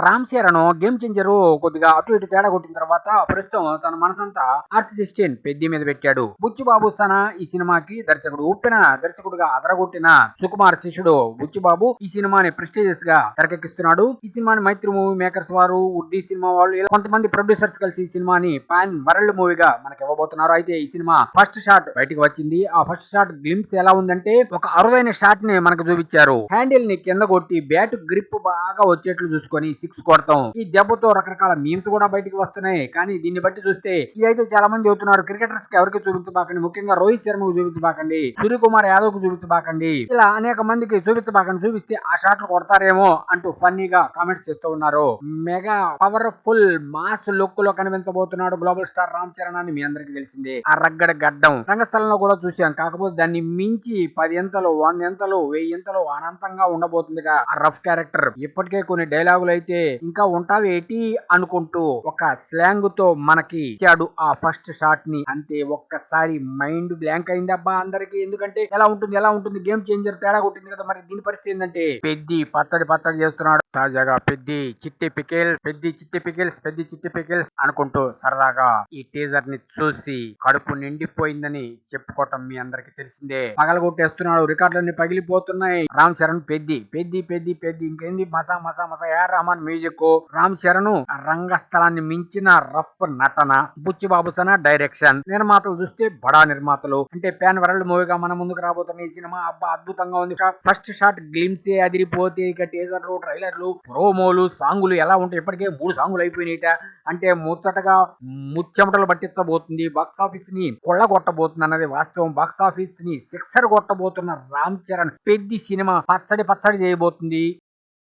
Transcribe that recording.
Ram Charan game changer కొద్దిగా అటు ఇటు తేడా కొట్టిన తర్వాత ప్రస్తుతం తన మనసంతా RC16 పెద్ది మీద పెట్టాడు. బుచ్చిబాబు సన ఈ సినిమాకి దర్శకుడు. ఉప్పెన దర్శకుడుగా అదరగొట్టిన సుకుమార్ శిష్యుడు బుచ్చిబాబు ఈ సినిమాని ప్రెస్టీజియస్ గా తెరకెక్కిస్తున్నాడు. ఈ సినిమాని మైత్రి మూవీ మేకర్స్ వారు, ఉర్దీ సినిమా వాళ్ళు, ఇలా కొంతమంది ప్రొడ్యూసర్స్ కలిసి ఈ సినిమాని పాన్ వరల్డ్ మూవీగా మనకి ఇవ్వబోతున్నారు. అయితే ఈ సినిమా ఫస్ట్ షాట్ బయటికి వచ్చింది. ఆ ఫస్ట్ షాట్ గ్లింప్స్ ఎలా ఉందంటే ఒక అరుదైన షాట్ ని మనకు చూపించారు. హ్యాండిల్ ని కింద కొట్టి బ్యాట్ గ్రిప్ బాగా వచ్చేట్లు చూసుకొని 6 కొడతాం. ఈ దెబ్బతో రకరకాల మీమ్స్ కూడా బయటికి వస్తున్నాయి. కానీ దీన్ని బట్టి చూస్తే ఇదైతే చాలా మంది చెబుతున్నారు క్రికెటర్స్ కి ఎవరికి చూపించబాకండి, ముఖ్యంగా రోహిత్ శర్మకు చూపించబాకండి, సూర్యకుమార్ యాదవ్ కు చూపించబాకండి, ఇలా అనేక మందికి చూపించబాకండి, చూపిస్తే ఆ షాట్లు కొడతారేమో అంటూ ఫన్నీగా కామెంట్స్ చేస్తూ ఉన్నారు. మెగా పవర్ఫుల్ మాస్ లుక్ లో కనిపించబోతున్నాడు గ్లోబల్ స్టార్ రామ్ చరణ్ అని మీ అందరికి తెలిసిందే. ఆ రగ్గడ గడ్డం రంగస్థలంలో కూడా చూసాం. కాకపోతే దాన్ని మించి 10 ఎంతలు, 100 ఎంతలు, 1000 ఎంతలు అనంతంగా ఉండబోతుందిగా ఆ రఫ్ క్యారెక్టర్. ఇప్పటికే కొన్ని డైలాగులు అయితే ఇంకా ఉంటావి ఏటి అనుకుంటూ ఒక స్లాంగ్ తో మనకి ఇచ్చాడు ఆ ఫస్ట్ షాట్ ని. అంతే, ఒక్కసారి మైండ్ బ్లాంక్ అయిందబ్బా అందరికి. ఎందుకంటే ఎలా ఉంటుంది గేమ్ చేంజర్ తేడా కొట్టింది కదా. మరి దీని పరిస్థితి ఏంటంటే పెద్ది పచ్చడి చేస్తున్నాడు. తాజాగా పెద్ది చిట్టి పికిల్స్ అనుకుంటూ సరదాగా ఈ టీజర్ ని చూసి కడుపు నిండిపోయిందని చెప్పుకోవటం మీ అందరికి తెలిసిందే. పగలగొట్టేస్తున్నాడు, రికార్డులన్నీ పగిలిపోతున్నాయి. రామ్ చరణ్ పెద్ది ఇంకేంది మసా ఏఆర్ రెహమాన్ మ్యూజిక్, రామ్ చరణ్ రంగస్థలాన్ని మించిన రఫ్ నటన, బుచ్చిబాబు సన డైరెక్షన్, నిర్మాతలు చూస్తే బడా నిర్మాతలు. అంటే పాన్ వరల్డ్ మూవీగా మన ముందుకు రాబోతున్న ఈ సినిమా అబ్బా అద్భుతంగా ఉంది. ఫస్ట్ షాట్ గ్లిమ్సే అదిరిపోతే ఇక టీజర్లు, ట్రైలర్లు, ప్రోమోలు, సాంగులు ఎలా ఉంటాయి. ఇప్పటికే 3 సాంగులు అయిపోయినాయిట. అంటే ముచ్చటగా ముచ్చెమటలు పట్టించబోతుంది. బాక్స్ ఆఫీస్ ని కొల్లగొట్టబోతుంది అన్నది వాస్తవం. బాక్స్ ఆఫీస్ ని సిక్సర్ కొట్టబోతున్న రామ్ చరణ్ పెద్ది సినిమా పచ్చడి చేయబోతుంది.